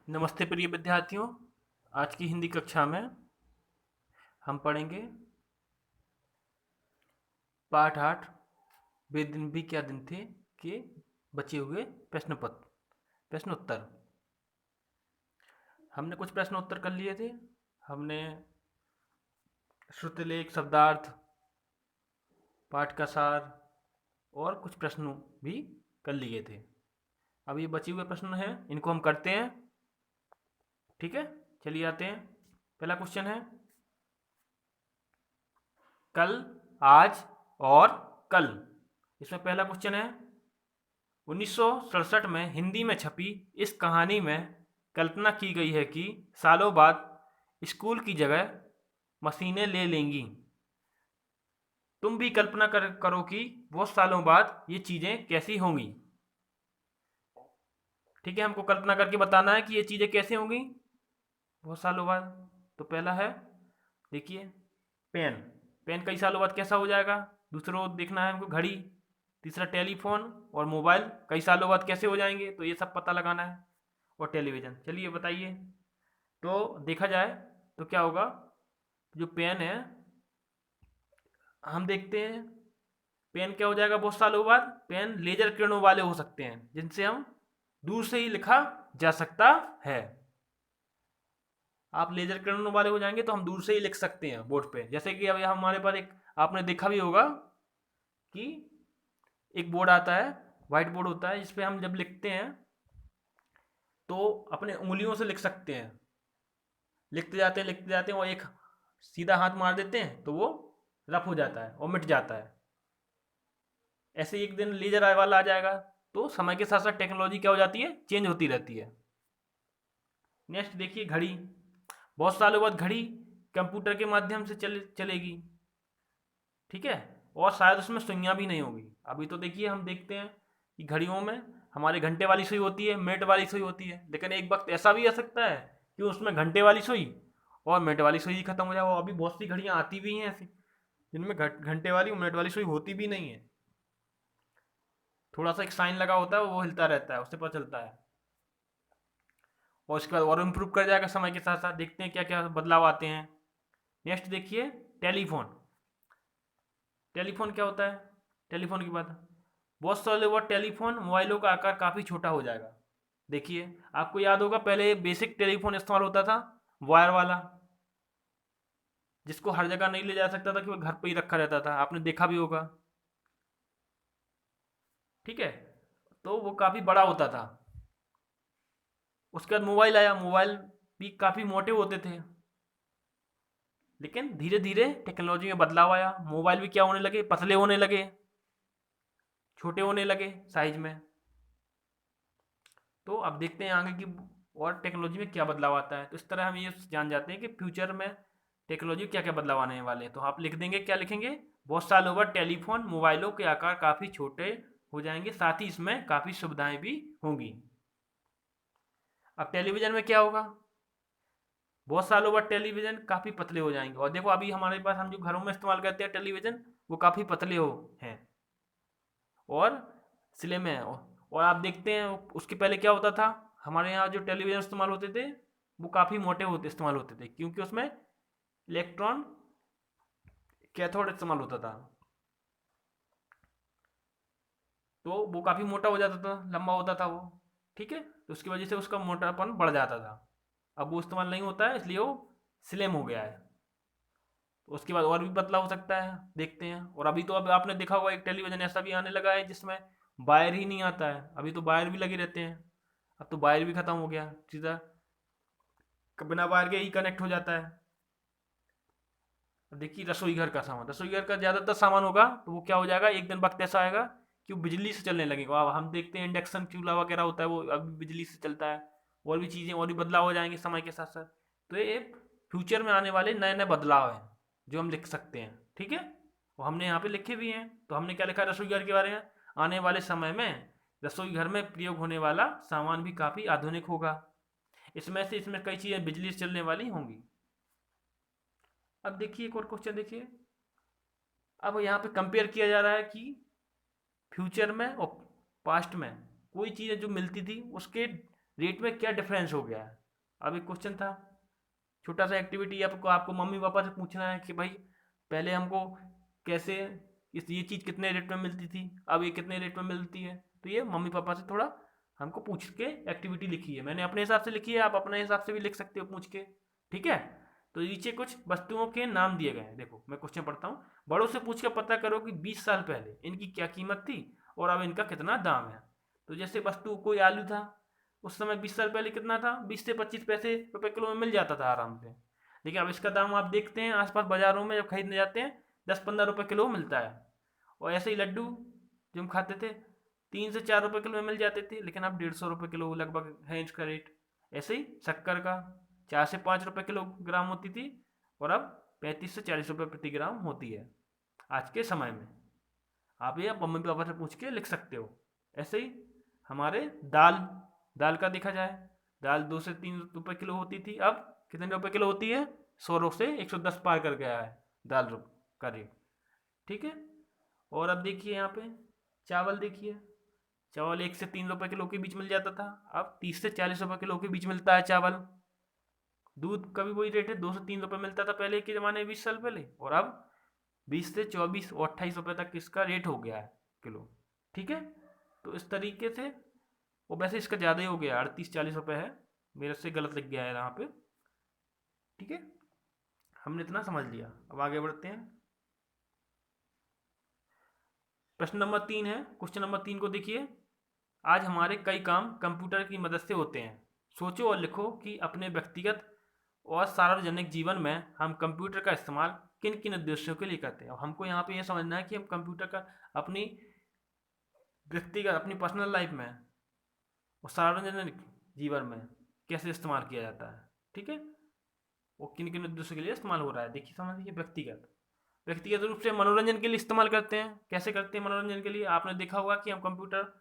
नमस्ते प्रिय विद्यार्थियों। आज की हिंदी कक्षा में हम पढ़ेंगे पाठ 8 वे दिन भी क्या दिन थे के बचे हुए प्रश्न उत्तर। हमने कुछ प्रश्न उत्तर कर लिए थे। हमने श्रुतिलेख, शब्दार्थ, पाठ का सार और कुछ प्रश्नों भी कर लिए थे। अब ये बचे हुए प्रश्न हैं, इनको हम करते हैं। ठीक है, चलिए आते हैं। पहला क्वेश्चन है कल, आज और कल। इसमें पहला क्वेश्चन है 1967 में हिंदी में छपी इस कहानी में कल्पना की गई है कि सालों बाद स्कूल की जगह मशीनें ले लेंगी। तुम भी कल्पना करो कि बहुत सालों बाद ये चीज़ें कैसी होंगी। ठीक है, हमको कल्पना करके बताना है कि ये चीज़ें कैसे होंगी बहुत सालों बाद। तो पहला है, देखिए, पेन। पेन कई सालों बाद कैसा हो जाएगा। दूसरा देखना है हमको घड़ी। तीसरा टेलीफोन और मोबाइल कई सालों बाद कैसे हो जाएंगे, तो ये सब पता लगाना है। और टेलीविज़न, चलिए बताइए। तो देखा जाए तो क्या होगा, जो पेन है, हम देखते हैं पेन क्या हो जाएगा बहुत सालों बाद। पेन लेजर किरणों वाले हो सकते हैं जिनसे हम दूर से ही लिखा जा सकता है। आप लेजर किरणों वाले हो जाएंगे तो हम दूर से ही लिख सकते हैं बोर्ड पे। जैसे कि अभी हमारे पास एक, आपने देखा भी होगा कि एक बोर्ड आता है, वाइट बोर्ड होता है, जिसपे हम जब लिखते हैं तो अपने उंगलियों से लिख सकते हैं। लिखते जाते हैं और एक सीधा हाथ मार देते हैं तो वो रफ हो जाता है और मिट जाता है। ऐसे एक दिन लेजर आय वाला आ जाएगा। तो समय के साथ साथ टेक्नोलॉजी क्या हो जाती है, चेंज होती रहती है। नेक्स्ट देखिए घड़ी। बहुत सालों बाद घड़ी कंप्यूटर के माध्यम से चलेगी। ठीक है, और शायद उसमें सुइयाँ भी नहीं होगी। अभी तो देखिए हम देखते हैं कि घड़ियों में हमारे घंटे वाली सुई होती है, मिनट वाली सुई होती है, लेकिन एक वक्त ऐसा भी आ सकता है कि उसमें घंटे वाली सुई और मिनट वाली सुई ही खत्म हो जाए। और अभी बहुत सी घड़ियाँ आती भी हैं ऐसी जिनमें घंटे वाली और मिनट वाली सुई होती भी नहीं है। थोड़ा सा एक साइन लगा होता है, वो हिलता रहता है, उससे पता चलता है। और उसके बाद और इम्प्रूव कर जाएगा समय के साथ साथ। देखते हैं क्या क्या बदलाव आते हैं। नेक्स्ट देखिए टेलीफोन। टेलीफोन क्या होता है, टेलीफोन की बात। बहुत सालों बाद टेलीफोन मोबाइलों का आकार काफ़ी छोटा हो जाएगा। देखिए, आपको याद होगा पहले बेसिक टेलीफोन इस्तेमाल होता था, वायर वाला, जिसको हर जगह नहीं ले जा सकता था, कि वो घर पे ही रखा रहता था, आपने देखा भी होगा। ठीक है, तो वो काफ़ी बड़ा होता था। उसके बाद मोबाइल आया। मोबाइल भी काफ़ी मोटे होते थे, लेकिन धीरे धीरे टेक्नोलॉजी में बदलाव आया। मोबाइल भी क्या होने लगे, पतले होने लगे, छोटे होने लगे साइज में। तो अब देखते हैं आगे की और टेक्नोलॉजी में क्या बदलाव आता है। तो इस तरह हम ये जान जाते हैं कि फ्यूचर में टेक्नोलॉजी क्या क्या बदलाव आने वाले हैं। तो आप लिख देंगे, क्या लिखेंगे, बहुत सालों बाद टेलीफोन मोबाइलों के आकार काफ़ी छोटे हो जाएंगे, साथ ही इसमें काफ़ी सुविधाएं भी होंगी। अब टेलीविज़न में क्या होगा, बहुत सालों बाद टेलीविज़न काफ़ी पतले हो जाएंगे। और देखो अभी हमारे पास हम जो घरों में इस्तेमाल करते हैं टेलीविज़न, वो काफ़ी पतले हो हैं और स्लिम है। और आप देखते हैं उसके पहले क्या होता था, हमारे यहाँ जो टेलीविज़न इस्तेमाल होते थे वो काफ़ी मोटे होते इस्तेमाल होते थे, क्योंकि उसमें इलेक्ट्रॉन कैथोड इस्तेमाल होता था। तो वो काफ़ी मोटा हो जाता था, लंबा होता था वो। ठीक है, तो उसकी वजह से उसका मोटापन बढ़ जाता था। अब वो इस्तेमाल नहीं होता है, इसलिए वो स्लिम हो गया है। तो उसके बाद और भी बदलाव हो सकता है, देखते हैं। और अभी तो अब आपने देखा होगा एक टेलीविज़न ऐसा भी आने लगा है जिसमें वायर ही नहीं आता है। अभी तो वायर भी लगे रहते हैं, अब तो वायर भी खत्म हो गया, सीधा बिना वायर के ही कनेक्ट हो जाता है। अब देखिए रसोई घर का सामान, रसोई घर का ज़्यादातर सामान होगा तो वो क्या हो जाएगा, एक दिन वक्त ऐसा आएगा कि वो बिजली से चलने लगेगा। अब हम देखते हैं इंडक्शन चूल्हा वगैरह होता है, वो अब बिजली से चलता है। और भी चीज़ें और भी बदलाव हो जाएंगे समय के साथ साथ। तो ये फ्यूचर में आने वाले नए नए बदलाव हैं जो हम लिख सकते हैं। ठीक है, वो हमने यहाँ पे लिखे भी हैं। तो हमने क्या लिखा है रसोई घर के बारे में, आने वाले समय में रसोई घर में प्रयोग होने वाला सामान भी काफ़ी आधुनिक होगा। इसमें कई चीज़ें बिजली से चलने वाली होंगी। अब देखिए एक और क्वेश्चन देखिए। अब यहाँ पे कंपेयर किया जा रहा है कि फ्यूचर में और पास्ट में कोई चीज़ जो मिलती थी उसके रेट में क्या डिफरेंस हो गया है। अब एक क्वेश्चन था, छोटा सा एक्टिविटी, आपको आपको मम्मी पापा से पूछना है कि भाई पहले हमको कैसे ये चीज़ कितने रेट में मिलती थी, अब ये कितने रेट में मिलती है। तो ये मम्मी पापा से थोड़ा हमको पूछ के एक्टिविटी लिखी है, मैंने अपने हिसाब से लिखी है, आप अपने हिसाब से भी लिख सकते हो पूछ के, ठीक है। तो नीचे कुछ वस्तुओं के नाम दिए गए हैं, देखो मैं क्वेश्चन पढ़ता हूँ। बड़ों से पूछ कर पता करो कि 20 साल पहले इनकी क्या कीमत थी और अब इनका कितना दाम है। तो जैसे वस्तु कोई आलू था, उस समय 20 साल पहले कितना था, 20 से 25 पैसे रुपए किलो में मिल जाता था आराम से। लेकिन अब इसका दाम आप देखते हैं आसपास बाजारों में जब खरीदने जाते हैं 10-15 रुपए किलो मिलता है। और ऐसे ही लड्डू जो हम खाते थे 3 से 4 रुपए किलो में मिल जाते थे, लेकिन अब 150 रुपए किलो लगभग है इसका रेट। ऐसे ही शक्कर का 4 से 5 रुपए किलोग्राम होती थी और अब 35 से 40 रुपए प्रति ग्राम होती है आज के समय में। आप ये मम्मी पापा से पूछ के लिख सकते हो। ऐसे ही हमारे दाल, दाल का देखा जाए, दाल 2 से 3 रुपए किलो होती थी, अब कितने रुपए किलो होती है, 100 से 110 पार कर गया है दाल का रेट, ठीक है। और अब देखिए यहाँ पे चावल, देखिए चावल 1 से 3 रुपए किलो के बीच मिल जाता था, अब 30 से 40 रुपए किलो के बीच मिलता है चावल। दूध का भी वही रेट है, 2 से 3 रुपए मिलता था पहले के ज़माने में 20 साल पहले, और अब 20 से 24 और 28 रुपए तक इसका रेट हो गया है किलो, ठीक है। तो इस तरीके से, वो वैसे इसका ज़्यादा ही हो गया, 38-40 रुपए है, मेरे से गलत लिख गया है यहाँ पे, ठीक है। हमने इतना समझ लिया, अब आगे बढ़ते हैं। प्रश्न नंबर 3 है, क्वेश्चन नंबर 3 को देखिए। आज हमारे कई काम कंप्यूटर की मदद से होते हैं। सोचो और लिखो कि अपने व्यक्तिगत और सार्वजनिक जीवन में हम कंप्यूटर का इस्तेमाल किन किन उद्देश्यों के लिए करते हैं। हमको यहाँ पे ये समझना है कि हम कंप्यूटर का अपनी व्यक्तिगत, अपनी पर्सनल लाइफ में और सार्वजनिक जीवन में कैसे इस्तेमाल किया जाता है, ठीक है। वो किन किन उद्देश्यों के लिए इस्तेमाल हो रहा है, देखिए समझिए। व्यक्तिगत, व्यक्तिगत रूप से मनोरंजन के लिए इस्तेमाल करते हैं। कैसे करते हैं मनोरंजन के लिए, आपने देखा होगा कि हम कंप्यूटर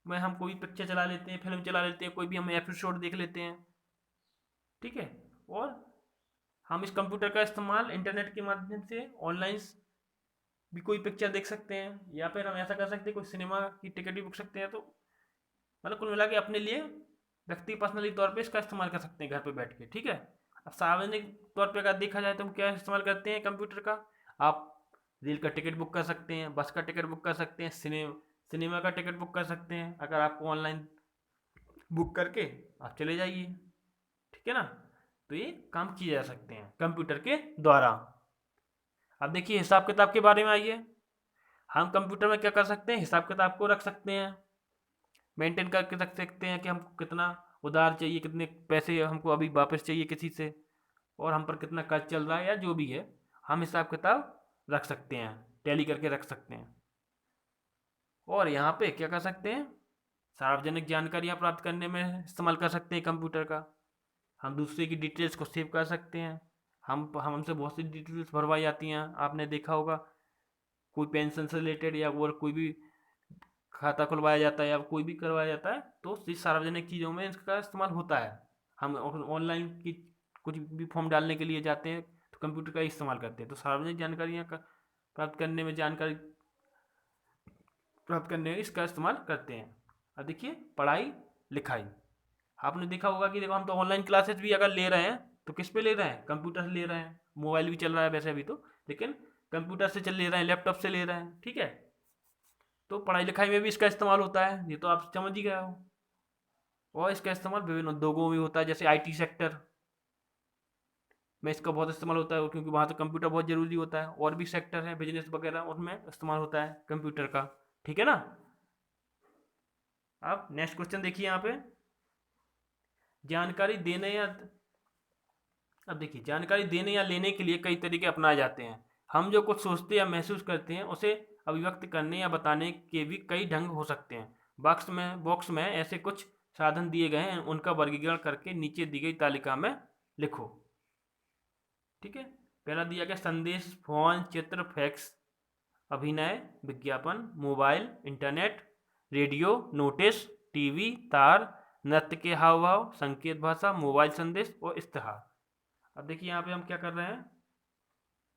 में हम कोई पिक्चर चला लेते हैं, फिल्म चला लेते हैं, कोई भी हम एपिसोड देख लेते हैं, ठीक है। और हम इस कंप्यूटर का इस्तेमाल इंटरनेट के माध्यम से ऑनलाइन भी कोई पिक्चर देख सकते हैं, या फिर हम ऐसा कर सकते हैं कोई सिनेमा की टिकट भी बुक सकते हैं। तो मतलब कुल मिला के अपने लिए व्यक्ति पर्सनली तौर पे इसका इस्तेमाल कर सकते हैं घर पे बैठ के, ठीक है। अब सार्वजनिक तौर पे अगर देखा जाए तो हम क्या इस्तेमाल करते हैं कंप्यूटर का, आप रेल का टिकट बुक कर सकते हैं, बस का टिकट बुक कर सकते हैं, सिनेमा का टिकट बुक कर सकते हैं, अगर आपको ऑनलाइन बुक करके आप चले जाइए, ठीक है ना। तो ये काम किए जा सकते हैं कंप्यूटर के द्वारा। अब देखिए हिसाब किताब के बारे में आइए। हम कंप्यूटर में क्या कर सकते हैं, हिसाब किताब को रख सकते हैं, मेंटेन करके रख सकते हैं कि हमको कितना उधार चाहिए, कितने पैसे हमको अभी वापस चाहिए किसी से, और हम पर कितना कर्ज चल रहा है या जो भी है, हम हिसाब किताब रख सकते हैं, टैली करके रख सकते हैं। और यहाँ पे क्या कर सकते हैं, सार्वजनिक जानकारियाँ प्राप्त करने में इस्तेमाल कर सकते हैं कंप्यूटर का। हम दूसरे की डिटेल्स को सेव कर सकते हैं। हमसे बहुत सी डिटेल्स भरवाई जाती हैं, आपने देखा होगा, कोई पेंशन से रिलेटेड या और कोई भी खाता खुलवाया जाता है या कोई भी करवाया जाता है, तो इस सार्वजनिक चीज़ों में इसका इस्तेमाल होता है। हम ऑनलाइन की कुछ भी फॉर्म डालने के लिए जाते हैं तो कंप्यूटर का ही इस्तेमाल करते हैं। तो सार्वजनिक जानकारियाँ का प्राप्त करने में, जानकारी प्राप्त करने में इसका इस्तेमाल करते हैं। अब देखिए पढ़ाई लिखाई, आपने देखा होगा कि देखो हम तो ऑनलाइन क्लासेस भी अगर ले रहे हैं तो किस पे ले रहे हैं, कंप्यूटर से ले रहे हैं। मोबाइल भी चल रहा है वैसे अभी तो, लेकिन कंप्यूटर से चल ले रहे हैं, लैपटॉप से ले रहे हैं, ठीक है। तो पढ़ाई लिखाई में भी इसका इस्तेमाल होता है, ये तो आप समझ ही गए हो। और इसका इस्तेमाल विभिन्न उद्योगों में होता है, जैसे आईटी सेक्टर में इसका बहुत इस्तेमाल होता है, क्योंकि वहाँ तो कंप्यूटर बहुत ज़रूरी होता है। और भी सेक्टर है बिजनेस वगैरह, उनमें इस्तेमाल होता है कंप्यूटर का, ठीक है ना। अब नेक्स्ट क्वेश्चन देखिए यहाँ पे, जानकारी देने या अब देखिए जानकारी देने या लेने के लिए कई तरीके अपनाए जाते हैं। हम जो कुछ सोचते या महसूस करते हैं उसे अभिव्यक्त करने या बताने के भी कई ढंग हो सकते हैं। बॉक्स में ऐसे कुछ साधन दिए गए हैं, उनका वर्गीकरण करके नीचे दी गई तालिका में लिखो, ठीक है। पहला दिया गया संदेश, फोन, चित्र, फैक्स, अभिनय, विज्ञापन, mobile, internet, radio, notice, TV, तार, नृत्य के हाव भाव, संकेत भाषा, मोबाइल संदेश और इश्तेहार। अब देखिए यहाँ पे हम क्या कर रहे हैं,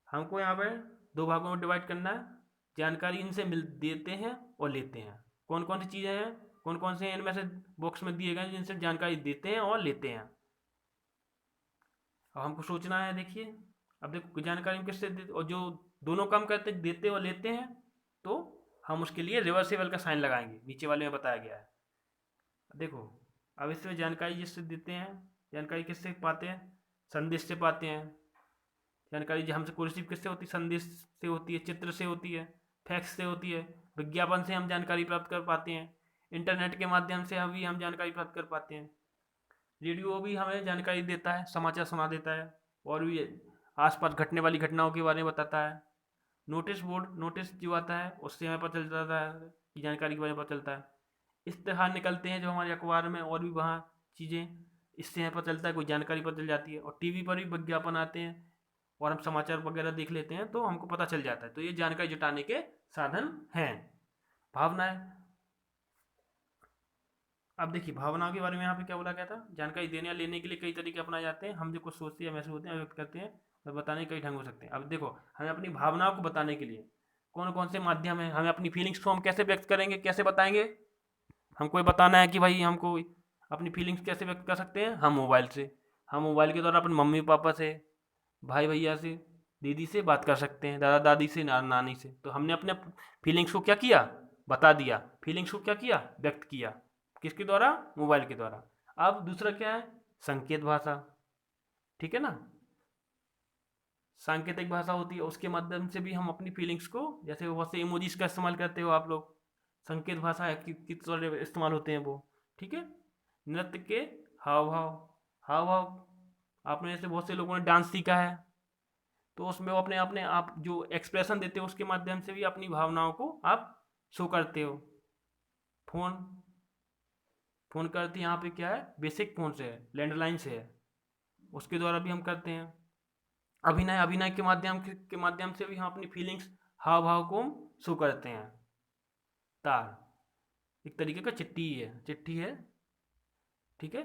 हमको यहाँ पे दो भागों में डिवाइड करना है। जानकारी इनसे मिल देते हैं और लेते हैं। कौन कौन सी चीज़ें हैं, कौन कौन से इनमें से बॉक्स में दिए गए हैं जिनसे जानकारी देते हैं और लेते हैं। अब हमको सोचना है, देखिए अब देखो जानकारी हम किससे देते, और जो दोनों काम करते देते और लेते हैं, तो हम उसके लिए रिवर्सेबल का साइन लगाएंगे, नीचे वाले में बताया गया है। देखो अब इसमें जानकारी जिससे देते हैं, जानकारी किससे पाते हैं, संदेश से पाते हैं। जानकारी जो हमसे को रिसीव किससे होती है, संदेश से होती है, चित्र से होती है, फैक्स से होती है, विज्ञापन से हम जानकारी प्राप्त कर पाते हैं, इंटरनेट के माध्यम से हम जानकारी प्राप्त कर पाते हैं। रेडियो भी हमें जानकारी देता है, समाचार सुना देता है, और भी आसपास घटने वाली घटनाओं के बारे में बताता है। नोटिस बोर्ड, नोटिस जो आता है उससे हमें पता चल जाता है कि जानकारी के बारे में पता चलता है। इश्तेहार निकलते हैं जो हमारे अखबार में, और भी वहाँ चीज़ें, इससे हमें पता चलता है, कोई जानकारी पता चल जाती है। और टीवी पर भी विज्ञापन आते हैं और हम समाचार वगैरह देख लेते हैं तो हमको पता चल जाता है। तो ये जानकारी जुटाने के साधन हैं। भावनाएं, अब देखिए भावनाओं के बारे में यहाँ पे क्या बोला गया था, जानकारी देने या लेने के लिए कई तरीके अपनाए जाते हैं। हम जो कुछ सोचते हैं, महसूस होते हैं, व्यक्त करते हैं, और बताने के कई ढंग हो सकते हैं। अब देखो हमें अपनी भावनाओं को बताने के लिए कौन कौन से माध्यम है, हमें अपनी फीलिंग्स को हम कैसे व्यक्त करेंगे, कैसे बताएंगे। हमको ये बताना है कि भाई हमको अपनी फीलिंग्स कैसे व्यक्त कर सकते हैं, हम मोबाइल से, हम मोबाइल के द्वारा अपने मम्मी पापा से, भाई भैया से, दीदी से बात कर सकते हैं, दादा दादी से, नानी से। तो हमने अपने फीलिंग्स को क्या किया, बता दिया, फीलिंग्स को क्या किया, व्यक्त किया, किसके द्वारा, मोबाइल के द्वारा। अब दूसरा क्या है, संकेत भाषा, ठीक है ना। सांकेतिक भाषा होती है, उसके माध्यम से भी हम अपनी फीलिंग्स को, जैसे बहुत से इमोजीज का इस्तेमाल करते हो आप लोग, संकेत भाषा है कि किस तरह इस्तेमाल होते हैं वो, ठीक है। नृत्य के हाव भाव, हाव भाव आपने जैसे बहुत से लोगों ने डांस सीखा है, तो उसमें वो अपने अपने आप जो एक्सप्रेशन देते हो उसके माध्यम से भी अपनी भावनाओं को आप शो करते हो। फोन, फोन करते यहाँ पे क्या है, बेसिक फोन से है, लैंडलाइन से है, उसके द्वारा भी हम करते हैं। अभिनय, अभिनय के माध्यम से भी हम अपनी फीलिंग्स, हाव भाव को शो करते हैं। तार एक तरीके का चिट्ठी ही है, चिट्ठी है, ठीक है।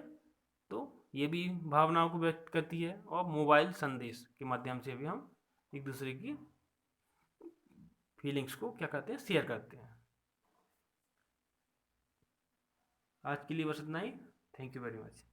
तो ये भी भावनाओं को व्यक्त करती है। और मोबाइल संदेश के माध्यम से भी हम एक दूसरे की फीलिंग्स को क्या करते हैं, शेयर करते हैं। आज के लिए बस इतना ही। Thank you very much.